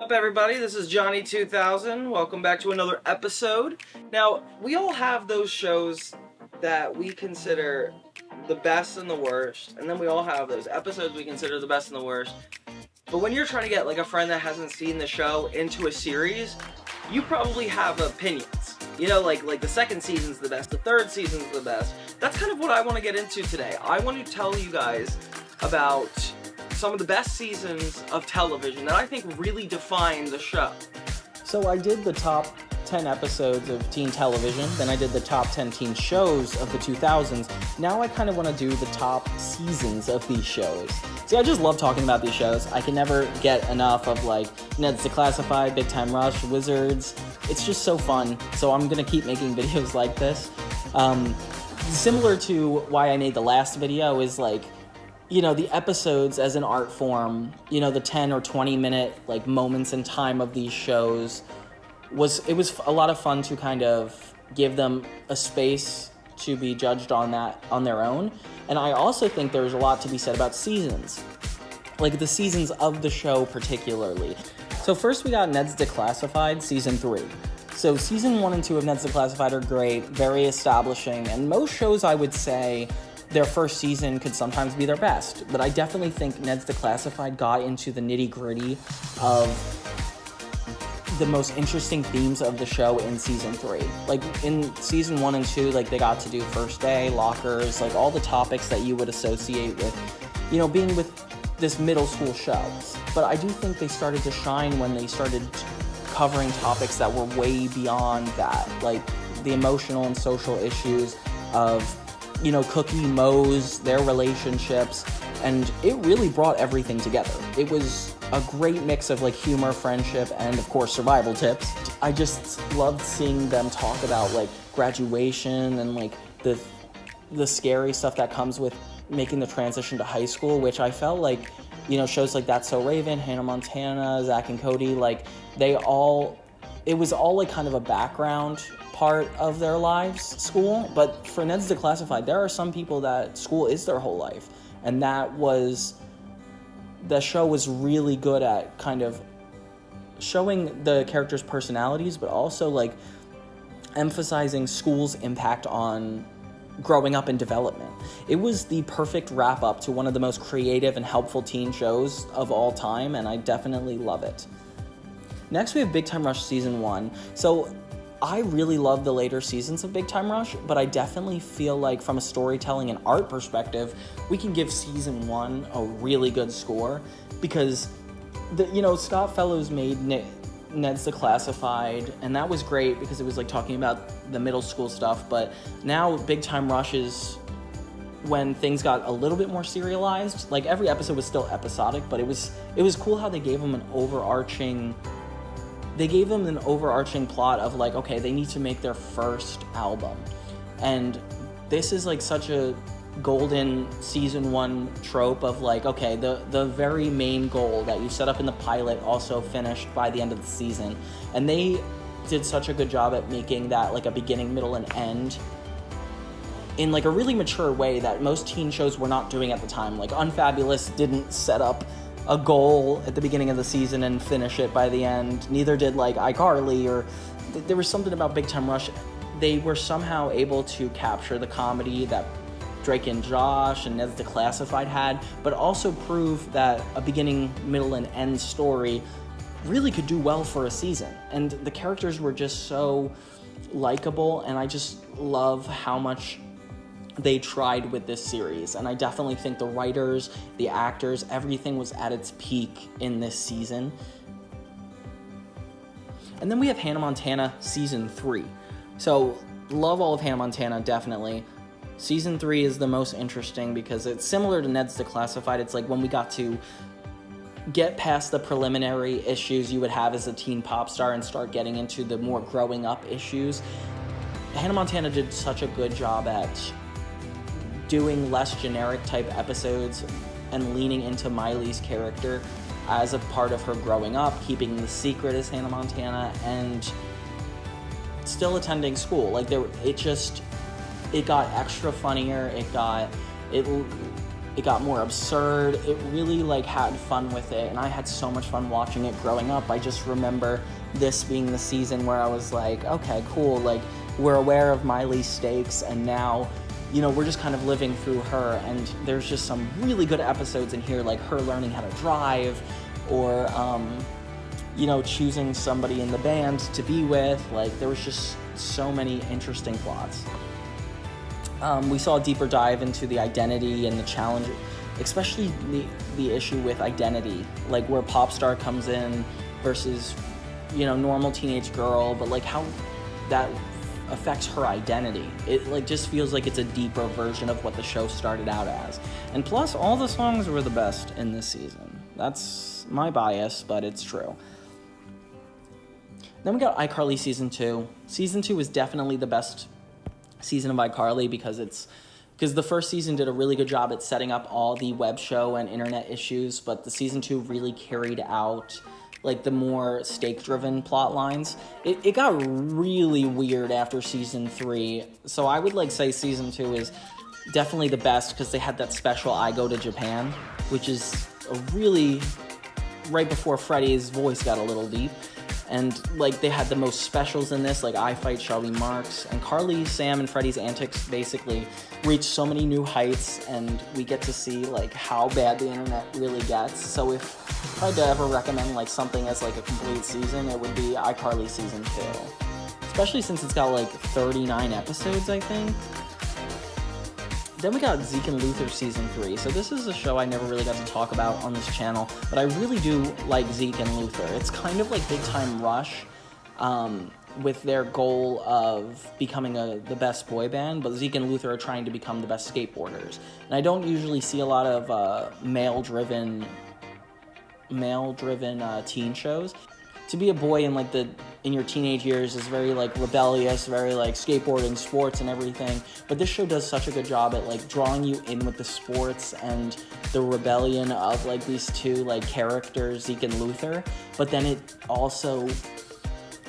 What's up, everybody? This is Johnny 2000. Welcome back to another episode. Now, we all have those shows that we consider the best and the worst, and then we all have those episodes we consider the best and the worst. But when you're trying to get like a friend that hasn't seen the show into a series, you probably have opinions. You know, like the second season's the best, the third season's the best. That's kind of what I want to get into today. I want to tell you guys about some of the best seasons of television that I think really define the show. So I did the top 10 episodes of teen television, then I did the top 10 teen shows of the 2000s. Now I kind of want to do the top seasons of these shows. See, I just love talking about these shows. I can never get enough of like Ned's Declassified, Big Time Rush, Wizards. It's just so fun, so I'm going to keep making videos like this. Similar to why I made the last video is like, you know, the episodes as an art form, you know, the 10 or 20 minute like moments in time of these shows was a lot of fun to kind of give them a space to be judged on that on their own. And I also think there's a lot to be said about seasons, like the seasons of the show particularly. So first we got Ned's Declassified season 3. So season 1 and 2 of Ned's Declassified are great, very establishing, and most shows I would say their first season could sometimes be their best, but I definitely think Ned's Declassified got into the nitty-gritty of the most interesting themes of the show in season 3. Like in season 1 and 2, like they got to do first day, lockers, like all the topics that you would associate with, you know, being with this middle school show. But I do think they started to shine when they started covering topics that were way beyond that, like the emotional and social issues of, you know, Cookie, Mose, their relationships, and it really brought everything together. It was a great mix of like humor, friendship, and of course survival tips. I just loved seeing them talk about like graduation and like the scary stuff that comes with making the transition to high school, which I felt like, you know, shows like That's So Raven, Hannah Montana, Zach and Cody, like it was all like kind of a background part of their lives, school. But for Ned's Declassified, there are some people that school is their whole life, and the show was really good at kind of showing the characters' personalities, but also like emphasizing school's impact on growing up and development. It was the perfect wrap up to one of the most creative and helpful teen shows of all time, and I definitely love it. Next we have Big Time Rush season 1. So I really love the later seasons of Big Time Rush, but I definitely feel like from a storytelling and art perspective, we can give season 1 a really good score because, Scott Fellows made Ned's Declassified, and that was great because it was like talking about the middle school stuff, but now Big Time Rush is when things got a little bit more serialized. Like every episode was still episodic, but it was cool how they gave them an overarching plot of like, okay, they need to make their first album. And this is like such a golden season 1 trope of like, okay, the very main goal that you set up in the pilot also finished by the end of the season. And they did such a good job at making that like a beginning, middle, and end in like a really mature way that most teen shows were not doing at the time. Like Unfabulous didn't set up a goal at the beginning of the season and finish it by the end. Neither did like iCarly, or there was something about Big Time Rush. They were somehow able to capture the comedy that Drake and Josh and Ned's Declassified had, but also prove that a beginning, middle, and end story really could do well for a season. And the characters were just so likable, and I just love how much they tried with this series. And I definitely think the writers, the actors, everything was at its peak in this season. And then we have Hannah Montana season 3. So love all of Hannah Montana, definitely. Season 3 is the most interesting because it's similar to Ned's Declassified. It's like when we got to get past the preliminary issues you would have as a teen pop star and start getting into the more growing up issues. Hannah Montana did such a good job at doing less generic type episodes and leaning into Miley's character as a part of her growing up, keeping the secret as Hannah Montana, and still attending school. Like it got extra funnier. It got more absurd. It really like had fun with it, and I had so much fun watching it growing up. I just remember this being the season where I was like, okay, cool, like we're aware of Miley's stakes, and now, you know, we're just kind of living through her, and there's just some really good episodes in here, like her learning how to drive, or you know, choosing somebody in the band to be with. Like, there was just so many interesting plots. We saw a deeper dive into the identity and the challenge, especially the issue with identity, like where pop star comes in versus, you know, normal teenage girl, but like how that affects her identity. It like just feels like it's a deeper version of what the show started out as. And plus, all the songs were the best in this season. That's my bias, but it's true. Then we got iCarly Season 2. Season 2 is definitely the best season of iCarly because the first season did a really good job at setting up all the web show and internet issues, but the Season 2 really carried out like the more stake-driven plot lines. It got really weird after Season 3, so I would like say Season 2 is definitely the best because they had that special I Go to Japan, which is a really, right before Freddie's voice got a little deep. And like they had the most specials in this, like I Fight Charlie Marks, and Carly, Sam, and Freddie's antics basically reach so many new heights, and we get to see like how bad the internet really gets. So if I had to ever recommend like something as like a complete season, it would be iCarly Season 2. Especially since it's got like 39 episodes, I think. Then we got Zeke and Luther Season 3. So this is a show I never really got to talk about on this channel, but I really do like Zeke and Luther. It's kind of like Big Time Rush with their goal of becoming the best boy band, but Zeke and Luther are trying to become the best skateboarders. And I don't usually see a lot of male-driven teen shows. To be a boy in your teenage years is very like rebellious, very like skateboarding, sports and everything. But this show does such a good job at like drawing you in with the sports and the rebellion of like these two like characters, Zeke and Luther. But then it also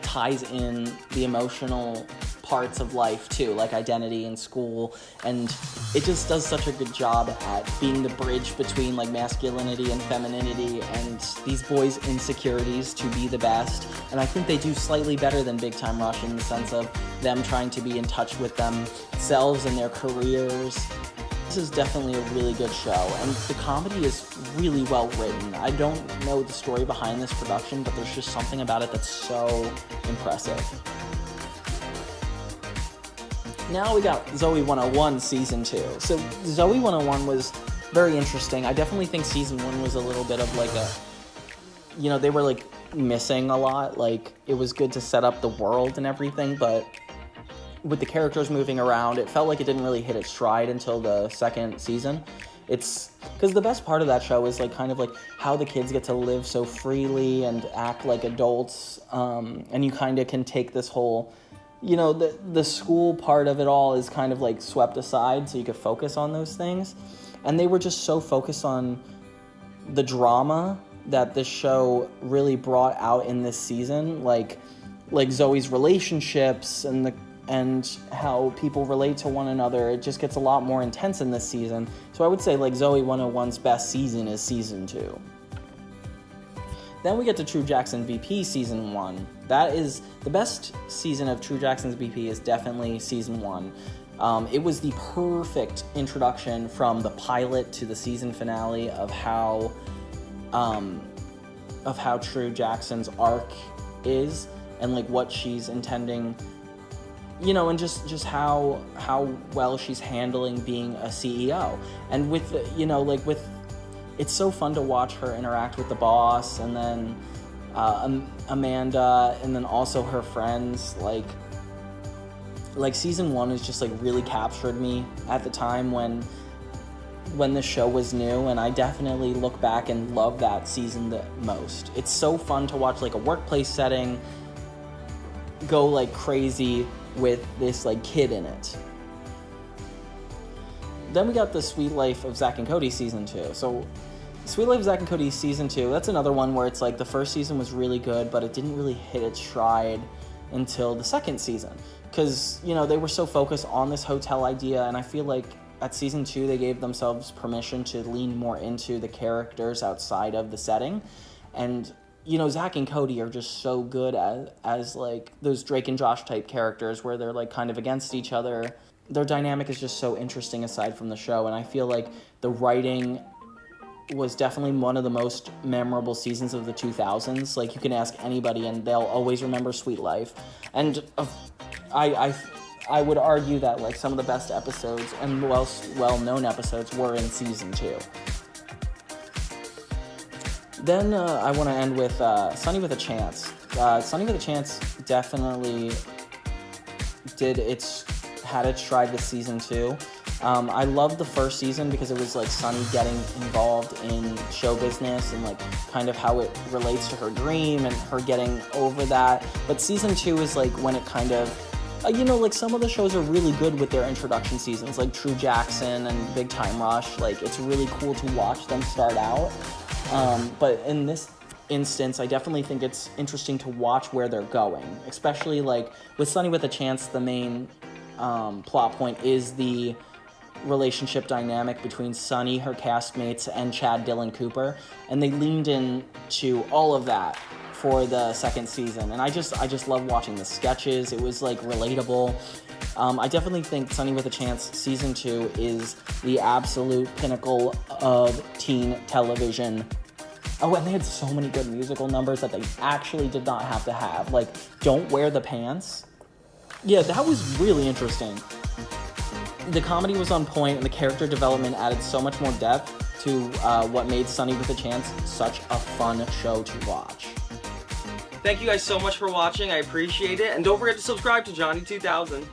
ties in the emotional parts of life too, like identity and school, and it just does such a good job at being the bridge between like masculinity and femininity and these boys' insecurities to be the best. And I think they do slightly better than Big Time Rush in the sense of them trying to be in touch with themselves and their careers. This is definitely a really good show, and the comedy is really well written. I don't know the story behind this production, but there's just something about it that's so impressive. Now we got Zoey 101 Season 2. So Zoey 101 was very interesting. I definitely think Season 1 was a little bit of like a, you know, they were like missing a lot. Like it was good to set up the world and everything, but with the characters moving around, it felt like it didn't really hit its stride until the second season. It's because the best part of that show is like kind of like how the kids get to live so freely and act like adults, and you kind of can take this whole, you know, the school part of it all is kind of like swept aside so you could focus on those things. And they were just so focused on the drama that this show really brought out in this season, like Zoe's relationships and how people relate to one another. It just gets a lot more intense in this season. So I would say like Zoey 101's best season is Season 2. Then we get to True Jackson VP Season 1. That is the best season of True Jackson's VP is definitely Season 1. It was the perfect introduction from the pilot to the season finale of how True Jackson's arc is and like what she's intending, you know, and just how well she's handling being a CEO. And with, you know, like with, it's so fun to watch her interact with the boss and then Amanda and then also her friends. Like Season 1 is just like really captured me at the time when the show was new, and I definitely look back and love that season the most. It's so fun to watch like a workplace setting go like crazy with this like kid in it. Then we got the Sweet Life of Zach and Cody Season 2. So Sweet Life of Zach and Cody Season 2, that's another one where it's like the first season was really good, but it didn't really hit its stride until the second season. Because, you know, they were so focused on this hotel idea, and I feel like at season 2, they gave themselves permission to lean more into the characters outside of the setting. And, you know, Zach and Cody are just so good as like, those Drake and Josh type characters where they're, like, kind of against each other. Their dynamic is just so interesting aside from the show, and I feel like the writing was definitely one of the most memorable seasons of the 2000s. Like, you can ask anybody, and they'll always remember Sweet Life. And I would argue that, like, some of the best episodes and well-known episodes were in season 2. Then I want to end with Sunny with a Chance. Sunny with a Chance definitely had its stride with season 2. I loved the first season because it was like Sunny getting involved in show business and like kind of how it relates to her dream and her getting over that. But season 2 is like when it kind of, you know, like some of the shows are really good with their introduction seasons, like True Jackson and Big Time Rush. Like, it's really cool to watch them start out. But in this instance, I definitely think it's interesting to watch where they're going, especially like with Sunny with a Chance. The main plot point is the relationship dynamic between Sunny, her castmates, and Chad Dylan Cooper, and they leaned into all of that for the second season, and I just love watching the sketches. It was like relatable. I definitely think Sunny with a Chance season 2 is the absolute pinnacle of teen television. Oh, and they had so many good musical numbers that they actually did not have to have. Like, Don't Wear the Pants. Yeah, that was really interesting. The comedy was on point, and the character development added so much more depth to what made Sunny with a Chance such a fun show to watch. Thank you guys so much for watching. I appreciate it. And don't forget to subscribe to Johnny 2000.